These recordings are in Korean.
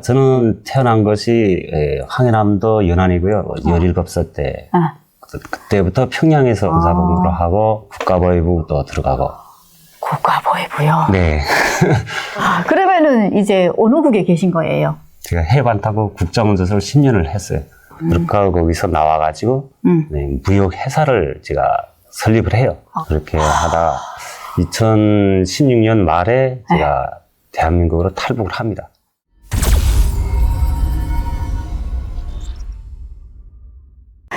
저는 태어난 것이 황해남도 연안이고요. 17살 때. 그때부터 평양에서 의사봉무를 하고 국가보위부도 들어가고. 국가보위부요? 네. 그러면은 이제 어느 국에 계신 거예요? 제가 해반타고 국자운전사를 10년을 했어요. 그러니까 거기서 나와가지고 네, 무역회사를 제가 설립을 해요. 그렇게 하다 2016년 말에 제가 대한민국으로 탈북을 합니다.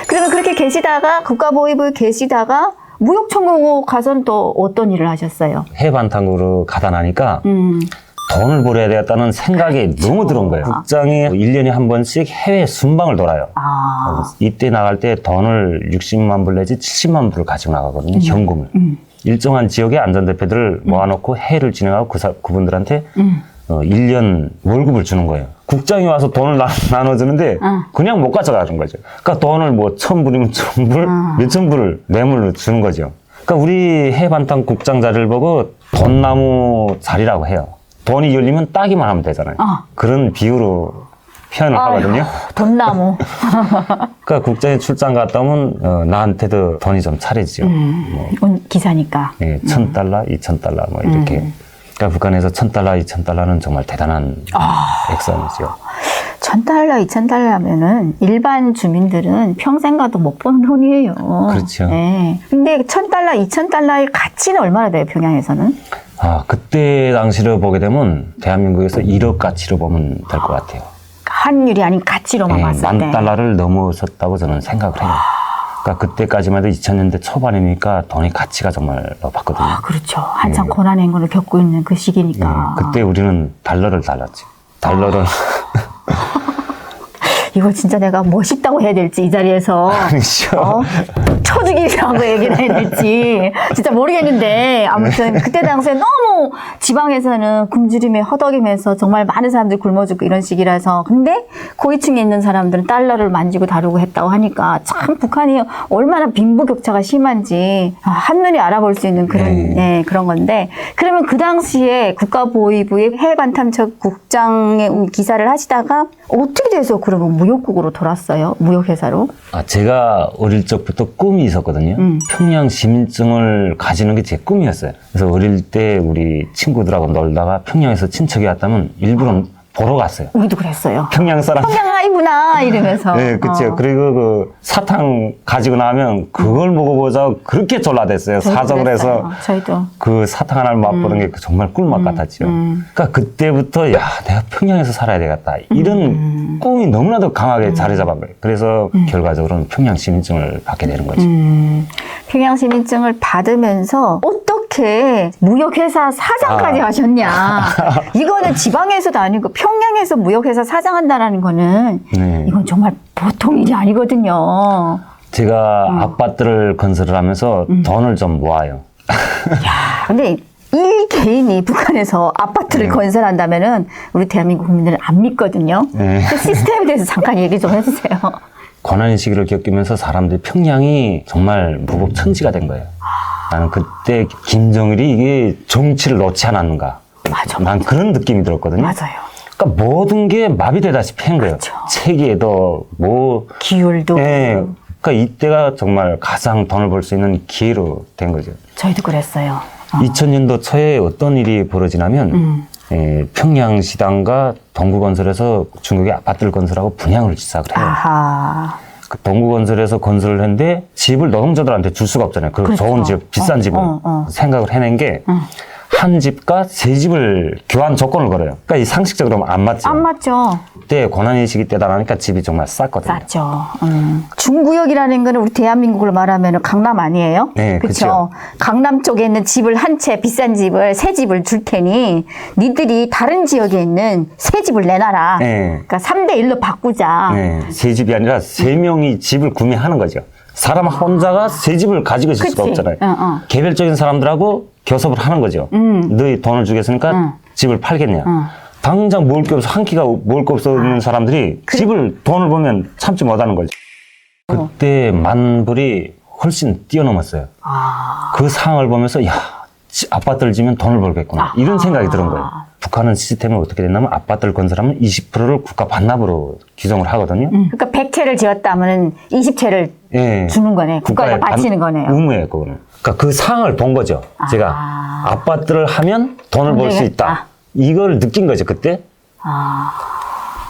그러면 그렇게 계시다가 국가보위부에 계시다가 무역총국 가서는 또 어떤 일을 하셨어요? 해반탕으로 가다 나니까 돈을 벌어야 되겠다는 생각이 너무 들은 거예요. 국장이 1년에 한 번씩 해외 순방을 돌아요. 이때 나갈 때 돈을 60만 불 내지 70만 불을 가지고 나가거든요. 현금을. 일정한 지역의 안전대표들을 모아놓고 회의를 진행하고 그분들한테 1년 월급을 주는 거예요. 국장이 와서 돈을 나눠주는데 그냥 못 가져가는 거죠. 그러니까 돈을 뭐 1000불이면 1000불, 몇천 불을 뇌물로 주는 거죠. 그러니까 우리 해반탕 국장 자리를 보고 돈나무 자리라고 해요. 돈이 열리면 따기만 하면 되잖아요. 그런 비유로 표현을 하거든요. 돈나무. 그러니까 국장에 출장 갔다 오면 나한테도 돈이 좀 차려지죠. 기사니까. 네, $1000, $2000 뭐 이렇게. 그러니까 북한에서 $1000, $2000는 정말 대단한 액수이죠. $1000, $2000면은 일반 주민들은 평생 가도 못 버는 돈이에요. 그렇죠. 네. 근데 $1000, $2000의 가치는 얼마나 돼요, 평양에서는? 그때 당시로 보게 되면 대한민국에서 1억 가치로 보면 될 것 같아요. 환율이 아닌 가치로만 봤을 때. $10,000를 넘어섰다고 저는 생각을 해요. 그러니까 그때까지만 해도 2000년대 초반이니까 돈의 가치가 정말 높았거든요. 그렇죠. 한참 고난행군을 겪고 있는 그 시기니까. 그때 우리는 달러를 달랐죠. 달러를. 이거 진짜 내가 멋있다고 해야 될지 이 자리에서 아니죠. 처죽이라고 얘기를 해야 될지 진짜 모르겠는데 아무튼 그때 당시에 너무 지방에서는 굶주림에 허덕이면서 정말 많은 사람들이 굶어 죽고 이런 시기라서 근데 고위층에 있는 사람들은 달러를 만지고 다루고 했다고 하니까 참 북한이 얼마나 빈부격차가 심한지 한눈에 알아볼 수 있는 그런 그런 건데 그러면 그 당시에 국가보위부의 해반탐척 국장의 기사를 하시다가 어떻게 돼서 그러면 무역국으로 돌았어요? 무역회사로? 제가 어릴 적부터 꿈이 있었거든요. 평양 시민증을 가지는 게 제 꿈이었어요. 그래서 어릴 때 우리 친구들하고 놀다가 평양에서 친척이 왔다면 일부러 보러 갔어요. 우리도 그랬어요. 평양 사람. 평양 아이구나 이러면서. 네, 그렇죠. 그리고 그 사탕 가지고 나면 그걸 먹어보자 그렇게 졸라댔어요. 사정을 해서. 저희도. 그 사탕 하나를 맛보는 게 정말 꿀맛 같았죠. 그러니까 그때부터 야 내가 평양에서 살아야 되겠다. 이런 꿈이 너무나도 강하게 자리 잡은 거예요. 그래서 결과적으로는 평양 시민증을 받게 되는 거죠. 평양 시민증을 받으면서 어떻게 무역회사 사장까지 하셨냐. 이거는 지방에서도 아니고 평양에서 무역회사 사장한다라는 거는 이건 정말 보통 일이 아니거든요. 제가 아파트를 건설을 하면서 돈을 좀 모아요. 야, 근데 이 개인이 북한에서 아파트를 건설한다면은 우리 대한민국 국민들은 안 믿거든요. 그 시스템에 대해서 잠깐 얘기 좀 해주세요. 고난의 시기를 겪으면서 사람들이 평양이 정말 무법천지가 된 거예요. 나는 그때 김정일이 이게 정치를 놓지 않았는가. 난 그런 느낌이 들었거든요. 맞아요. 그러니까 모든 게 마비되다시피 한 거예요. 그렇죠. 체계도 뭐 기율도. 네. 그러니까 이때가 정말 가장 돈을 벌 수 있는 기회로 된 거죠. 저희도 그랬어요. 2000년도 초에 어떤 일이 벌어지냐면 평양시당과 동구건설에서 중국의 아파트를 건설하고 분양을 시작을 해요. 그 동구건설에서 건설을 했는데 집을 노동자들한테 줄 수가 없잖아요. 그 그렇죠. 좋은 집, 비싼 집을 생각을 해낸 게 한 집과 세 집을 교환 조건을 걸어요. 그러니까 이 상식적으로 안 맞죠. 안 맞죠. 그때 고난의식이 때다 보니까 집이 정말 쌌거든요. 쌌죠. 중구역이라는 거는 우리 대한민국을 말하면 강남 아니에요? 네, 그렇죠. 강남 쪽에 있는 집을 한 채 비싼 집을 새 집을 줄 테니 니들이 다른 지역에 있는 새 집을 내놔라. 그러니까 3대 1로 바꾸자. 세 집이 아니라 세 명이 집을 구매하는 거죠. 사람 혼자가 세 집을 가지고 있을 수가 없잖아요. 개별적인 사람들하고 교섭을 하는 거죠. 너희 돈을 주겠으니까 집을 팔겠냐. 당장 먹을 게 없어, 한 끼가 먹을 게 없는 사람들이 집을 돈을 보면 참지 못하는 거죠. 그때 만불이 훨씬 뛰어넘었어요. 그 상황을 보면서 야 아파트를 지면 돈을 벌겠구나 이런 생각이 드는 거예요. 북한은 시스템이 어떻게 됐냐면 아파트를 건설하면 20%를 국가 반납으로 규정을 하거든요. 그러니까 100채를 지었다면 20채를 예. 주는 거네. 국가에다 바치는 거네요. 의무예요, 그거는. 그러니까 그 상을 본 거죠. 제가 아파트를 하면 돈을 벌 수 있다. 이걸 느낀 거죠, 그때.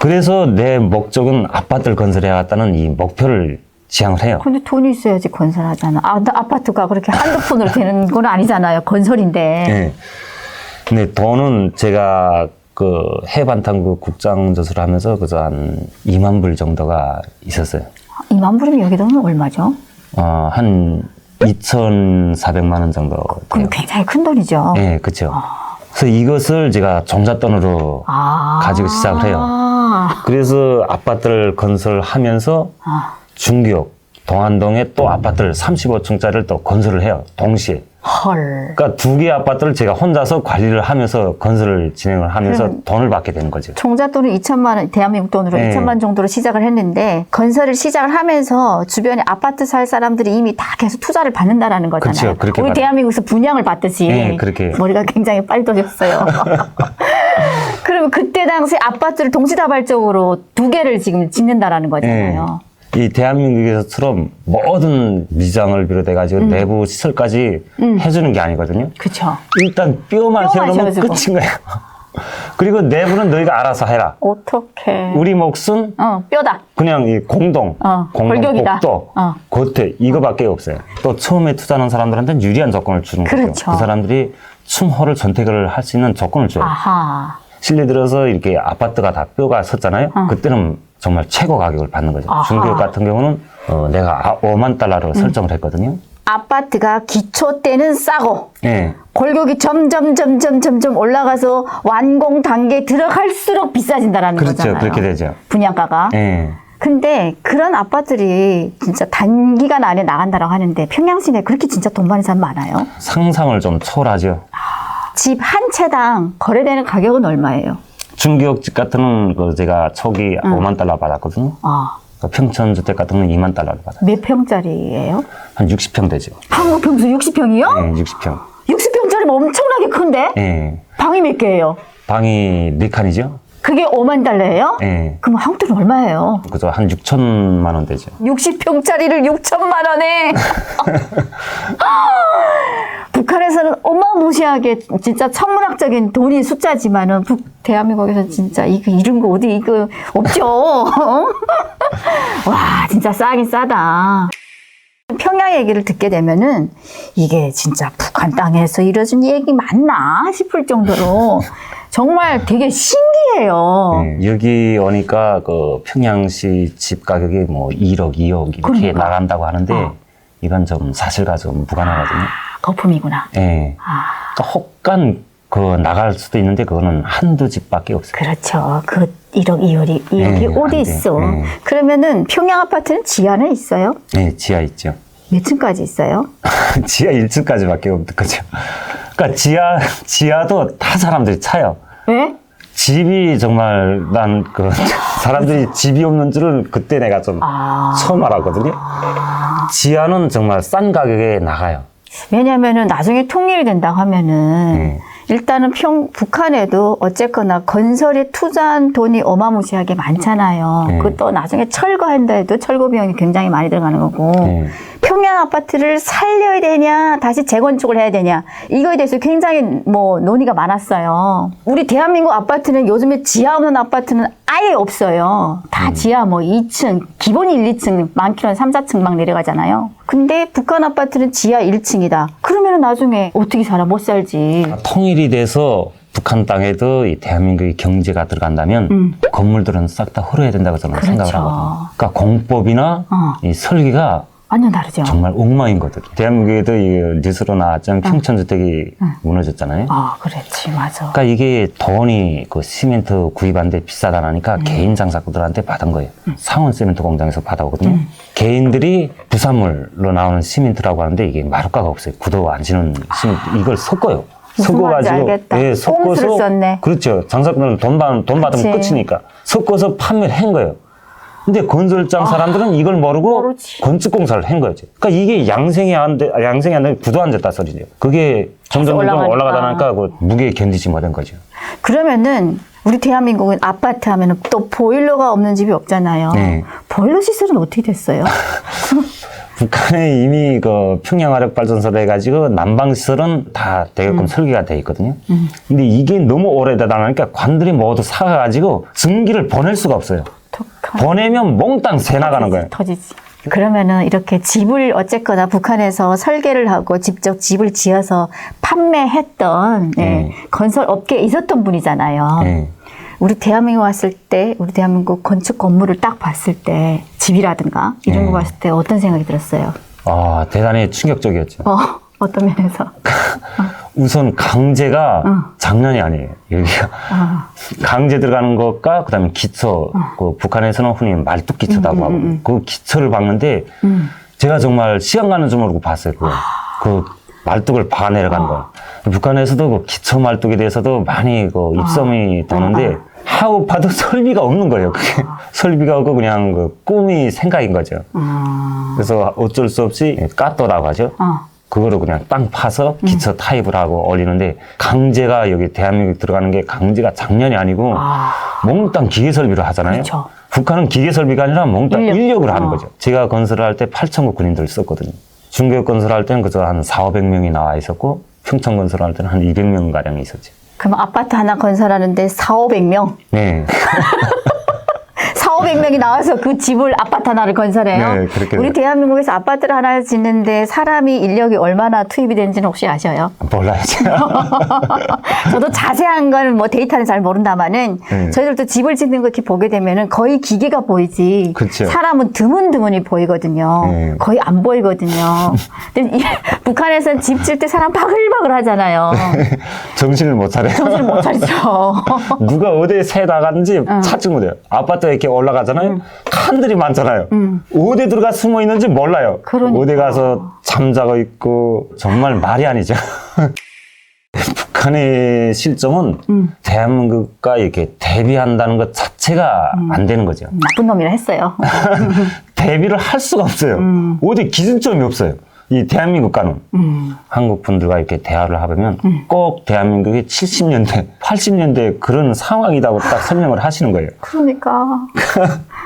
그래서 내 목적은 아파트를 건설해야겠다는 이 목표를 지향을 해요. 근데 돈이 있어야지 건설하잖아. 아파트가 그렇게 한두 푼으로 되는 건 아니잖아요. 건설인데. 네. 근데 돈은 제가 그 해반탕 그 국장조사를 하면서 그저 한 2만 불 정도가 있었어요. 2만 불이면 여기 돈은 얼마죠? 한 2,400만 원 정도. 그럼 굉장히 큰 돈이죠. 네, 그렇죠. 그래서 이것을 제가 종잣돈으로 가지고 시작을 해요. 그래서 아파트를 건설하면서 중기역 동안동에 또 아파트를 35층짜리를 또 건설을 해요. 동시에. 헐. 그러니까 두 개의 아파트를 제가 혼자서 관리를 하면서 건설을 진행을 하면서 돈을 받게 되는 거죠. 종잣돈은 2천만 원, 대한민국 돈으로 네. 2천만 원 정도로 시작을 했는데 건설을 시작을 하면서 주변에 아파트 살 사람들이 이미 다 계속 투자를 받는다라는 거잖아요. 그렇죠. 그렇게 우리 받아요. 대한민국에서 분양을 받듯이 네, 그렇게. 머리가 굉장히 빨리 떠졌어요. 그러면 그때 당시 아파트를 동시다발적으로 두 개를 지금 짓는다라는 거잖아요. 이 대한민국에서처럼 모든 미장을 비롯해가지고 내부 시설까지 해주는 게 아니거든요. 그렇죠. 일단 뼈만 세워놓으면 세워주고. 끝인 거예요. 그리고 내부는 너희가 알아서 해라. 어떡해. 우리 몫은 뼈다. 그냥 이 공동, 골격이다. 복도, 겉에 이거밖에 없어요. 또 처음에 투자하는 사람들한테는 유리한 조건을 주는 거죠. 그렇죠. 그 사람들이 층호를 선택을 할 수 있는 조건을 줘요. 아하. 실내 들어서 이렇게 아파트가 다 뼈가 섰잖아요. 그때는 정말 최고 가격을 받는 거죠. 아하. 중기업 같은 경우는 내가 5만 달러로 설정을 했거든요. 아파트가 기초 때는 싸고 네. 골격이 점점 올라가서 완공 단계에 들어갈수록 비싸진다라는 그렇죠. 거잖아요. 그렇게 되죠. 분양가가. 네. 근데 그런 아파트들이 진짜 단기간 안에 나간다라고 하는데 평양시내 그렇게 진짜 돈 많은 사람 많아요? 상상을 좀 초월하죠. 집 한 채당 거래되는 가격은 얼마예요? 중기업집 같은 건 제가 초기 5만 달러 받았거든요. 평촌 주택 같은 건 2만 달러를 받아요. 몇 평짜리예요? 한 60평 되죠. 한국 평수 60평이요? 네, 60평. 60평짜리면 엄청나게 큰데? 네. 방이 몇 개예요? 방이 4칸이죠? 그게 5만 달러예요? 네. 그럼 한국 돈 얼마예요? 그죠. 한 6천만 원 되죠. 60평짜리를 6천만 원에 북한에서는 어마무시하게 진짜 천문학적인 돈이 숫자지만은 대한민국에서 진짜 이거 이런 거 어디 이거 없죠. 와 진짜 싸긴 싸다. 평양 얘기를 듣게 되면은 이게 진짜 북한 땅에서 이뤄진 얘기 맞나 싶을 정도로 정말 되게 신기해요. 네, 여기 오니까 그 평양시 집 가격이 뭐 1억, 2억 이렇게 그러니까. 나간다고 하는데 이건 좀 사실과 좀 무관하거든요. 거품이구나. 네. 그러니까 혹간 그 나갈 수도 있는데 그거는 한두 집밖에 없어요. 그렇죠. 그 1억, 2억이 네, 어디 안 돼. 있어. 네. 그러면은 평양 아파트는 지하는 있어요? 네, 지하 있죠. 몇 층까지 있어요? 지하 1층까지밖에 없는 거죠. 그러니까 지하도 다 사람들이 차요. 왜? 집이 정말 난 그 사람들이 집이 없는 줄은 그때 내가 좀 처음 알았거든요. 지하는 정말 싼 가격에 나가요. 왜냐면은 나중에 통일이 된다고 하면은 일단은 북한에도 어쨌거나 건설에 투자한 돈이 어마무시하게 많잖아요. 그것도 나중에 철거한다 해도 철거 비용이 굉장히 많이 들어가는 거고. 평양 아파트를 살려야 되냐, 다시 재건축을 해야 되냐, 이거에 대해서 굉장히 뭐 논의가 많았어요. 우리 대한민국 아파트는 요즘에 지하 없는 아파트는 아예 없어요. 다 지하 뭐 2층, 기본이 1, 2층, 많기로는 3, 4층 막 내려가잖아요. 근데 북한 아파트는 지하 1층이다. 그러면 나중에 어떻게 살아? 못 살지. 통일이 돼서 북한 땅에도 이 대한민국의 경제가 들어간다면 건물들은 싹 다 헐어야 된다고 저는 그렇죠. 생각을 하거든요. 그러니까 공법이나 이 설계가 완전 다르죠. 정말 엉망인 거들. 대한민국에도 이 뉴스로 나왔지만 평촌주택이 무너졌잖아요. 그렇지, 맞아. 그러니까 이게 돈이 그 시멘트 구입하는데 비싸다 하니까 개인 장사꾼들한테 받은 거예요. 상원 시멘트 공장에서 받아오거든요. 개인들이 부산물로 나오는 시멘트라고 하는데 이게 마루가가 없어요. 굳어 안 지는 시멘트. 이걸 섞어요. 무슨 말인지 알겠다. 예, 꼼수를 썼네. 그렇죠. 장사꾼은 돈 받으면 그치. 끝이니까 섞어서 판매를 한 거예요. 근데 건설장 사람들은 이걸 모르고 모르지. 건축공사를 한 거지. 그러니까 이게 양생이 안 되는 구도 안 됐다 소리죠. 그게 점점 올라가다 나니까 그 무게에 견디지 못한 거죠. 그러면은 우리 대한민국은 아파트 하면은 또 보일러가 없는 집이 없잖아요. 네. 보일러 시설은 어떻게 됐어요? 북한에 이미 그 평양화력발전소로 해가지고 난방시설은 다 대게끔 설계가 돼 있거든요. 근데 이게 너무 오래되다 보니까 관들이 모두 사가지고 전기를 보낼 수가 없어요. 보내면 몽땅 새 나가는 거예요. 터지지. 그러면은 이렇게 집을 어쨌거나 북한에서 설계를 하고 직접 집을 지어서 판매했던 건설 업계에 있었던 분이잖아요. 네. 우리 대한민국 왔을 때, 우리 대한민국 건축 건물을 딱 봤을 때, 집이라든가 이런 거 봤을 때 어떤 생각이 들었어요? 아, 대단히 충격적이었죠. 어떤 면에서? 우선 강제가 장난이 아니에요. 여기가 강제 들어가는 것과 그다음에 기초. 그 북한에서는 흔히 말뚝 기초라고 하고 그 기초를 박는데 제가 정말 시간 가는 줄 모르고 봤어요. 그 말뚝을 파 내려간 거. 북한에서도 그 기초 말뚝에 대해서도 많이 그 입소문이 도는데 하고 봐도 설비가 없는 거예요. 그게 설비가 없고 그냥 그 꿈이 생각인 거죠. 그래서 어쩔 수 없이 까또라고 하죠. 그거를 그냥 땅 파서 기초 타입을 하고 올리는데 강제가 여기 대한민국 들어가는 게 강제가 장난이 아니고 몽땅 기계 설비를 하잖아요. 그렇죠. 북한은 기계 설비가 아니라 몽땅 인력을 하는 거죠. 제가 건설을 할 때 8,000국 군인들을 썼거든요. 중교육 건설할 때는 그저 한 400~500명이 나와 있었고 평창 건설할 때는 한 200명 가량이 있었죠. 그럼 아파트 하나 건설하는데 400~500명? 네. 400~500명이 나와서 그 집을 아파트 하나를 건설해요? 네, 그렇게 우리 돼요. 대한민국에서 아파트를 하나 짓는데 사람이 인력이 얼마나 투입이 되는지는 혹시 아셔요? 몰라요. 저도 자세한 건 뭐 데이터는 잘 모른다마는 네. 저희들도 집을 짓는 거 이렇게 보게 되면은 거의 기계가 보이지 그쵸. 사람은 드문드문이 보이거든요. 네. 거의 안 보이거든요. 근데 북한에서는 집 질 때 사람 바글바글 하잖아요. 정신을 못 차려요. 정신을 못 차리죠. 누가 어디에 새 나갔는지 찾지 못해요. 아파트에 이렇게 올라가잖아요. 칸들이 많잖아요. 어디 들어가 숨어 있는지 몰라요. 그러니까. 어디 가서 잠자고 있고 정말 말이 아니죠. 북한의 실정은 대한민국과 이렇게 대비한다는 것 자체가 안 되는 거죠. 나쁜 놈이라 했어요. 대비를 할 수가 없어요. 어디 기준점이 없어요. 이 대한민국과는. 한국 분들과 이렇게 대화를 하면 꼭 대한민국이 70년대, 80년대 그런 상황이라고 딱 설명을 하시는 거예요. 그러니까.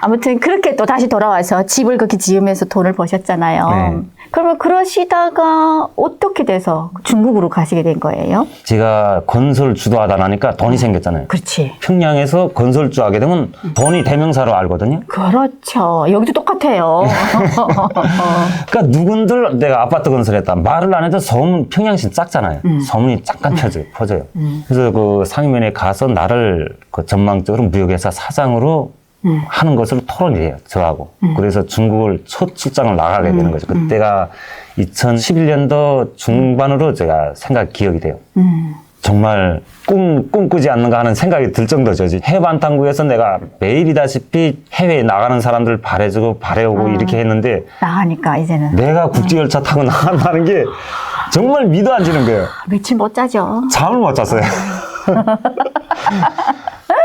아무튼 그렇게 또 다시 돌아와서 집을 그렇게 지으면서 돈을 버셨잖아요. 네. 그러면 그러시다가 어떻게 돼서 중국으로 가시게 된 거예요? 제가 건설 주도하다 나니까 돈이 생겼잖아요. 그렇지. 평양에서 건설주 하게 되면 돈이 대명사로 알거든요. 그렇죠. 여기도 똑같아요. 그러니까 누군들 내가 아파트 건설했다 말을 안 해도 소문 평양시 작잖아요. 소문이 잠깐 퍼져요. 그래서 그 상임위원회에 가서 나를 그 전망적으로 무역회사 사장으로 하는 것으로 토론이 돼요. 저하고. 그래서 중국을 첫 출장을 나가게 되는 거죠. 그때가 2011년도 중반으로 제가 기억이 돼요. 정말 꿈꾸지 않는가 하는 생각이 들 정도죠. 해반탕국에서 내가 매일이다시피 해외에 나가는 사람들 바래주고 바래오고 이렇게 했는데 나가니까 이제는. 내가 국제열차 타고 나간다는 게 정말 미도 안 지는 거예요. 며칠 못 자죠. 잠을 못 잤어요.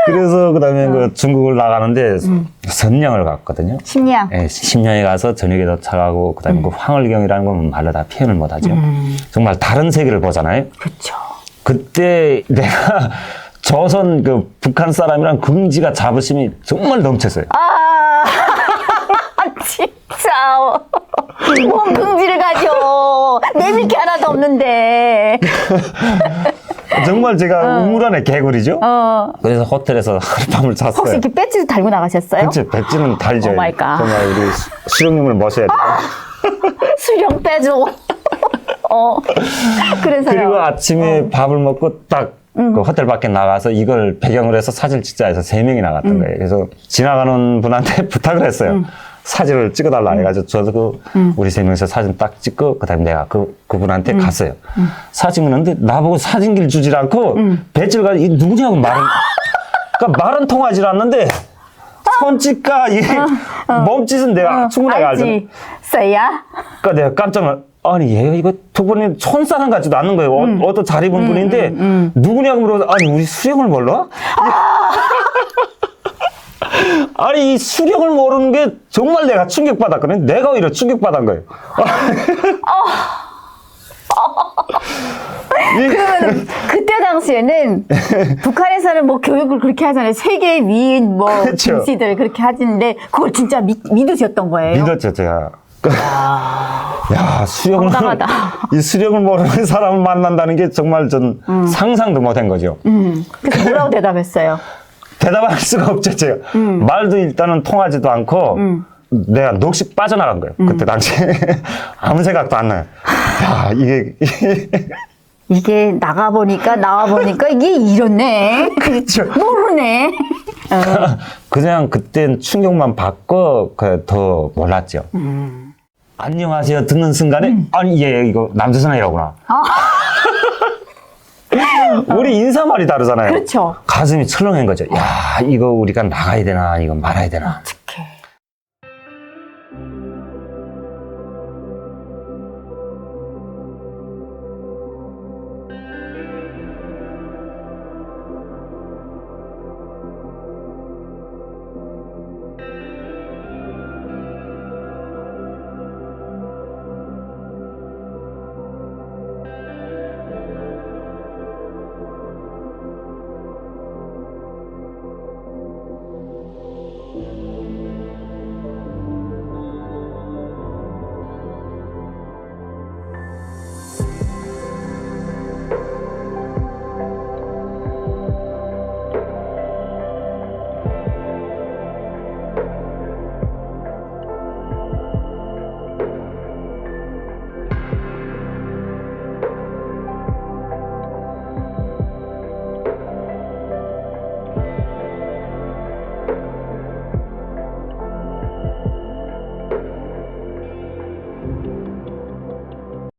그래서 그다음에 그 중국을 나가는데 선량을 갔거든요. 심리학. 네, 심양에 가서 저녁에 도착하고 그다음에 그 황홀경이라는 건 말로 다 표현을 못 하죠. 정말 다른 세계를 보잖아요. 그렇죠. 그때 내가 조선 그 북한 사람이랑 긍지가 자부심이 정말 넘쳤어요. 아, 진짜. 뭔 긍지를 가져. 내밀 게 하나도 없는데. 정말 제가 우물안의 개구리죠. 그래서 호텔에서 하룻밤을 잤어요. 혹시 이렇게 배지도 달고 나가셨어요? 그치, 배지는 달죠. 오 마이 갓. 정말 우리 수령님을 모셔야 돼요. 수령 빼줘. 그래서요. 그리고 아침에 밥을 먹고 딱 그 호텔 밖에 나가서 이걸 배경으로 해서 사진을 찍자 해서 3명이 나갔던 거예요. 그래서 지나가는 분한테 부탁을 했어요. 사진을 찍어달라 해가지고 저도 우리 3명이서 사진 딱 찍고 그다음에 내가 그분한테 갔어요. 사진 찍는데 나보고 사진기를 주질 않고 배지를 가지고 이 누구냐고 그러니까 말은 통하지 않는데 손짓과 이 몸짓은 내가 충분하게 알잖아. 알지. 쎄야? 그러니까 내가 깜짝 놀랐 아니 얘 이거 두 분이 촌사람 같지도 않는 거예요. 어떤 잘 입은 분인데 누구냐고 물어서 아니 우리 수령을 몰라? 아니 이 수령을 모르는 게 정말 내가 충격받았거든. 내가 오히려 충격받은 거예요. 그러면 그때 당시에는 북한에서는 뭐 교육을 그렇게 하잖아요. 세계 위인 뭐 그렇죠. 김씨들 그렇게 하시는데 그걸 진짜 믿으셨던 거예요. 믿었죠 제가. 야 수령을 황당하다. 이 수령을 모르는 사람을 만난다는 게 정말 전 상상도 못한 거죠. 그래서 뭐라고 대답했어요? 대답할 수가 없죠 제가. 말도 일단은 통하지도 않고 내가 넋이 빠져나간 거예요. 그때 당시에 아무 생각도 안 나요. 야 이게 나가보니까 나와보니까 이게 이렇네. 그렇죠. 모르네. 그냥 그땐 충격만 받고 더 몰랐죠. 안녕하세요 듣는 순간에 아니 얘 이거 남조선이라구나. 우리 인사말이 다르잖아요. 그렇죠. 가슴이 철렁한 거죠. 야 이거 우리가 나가야 되나 이거 말아야 되나.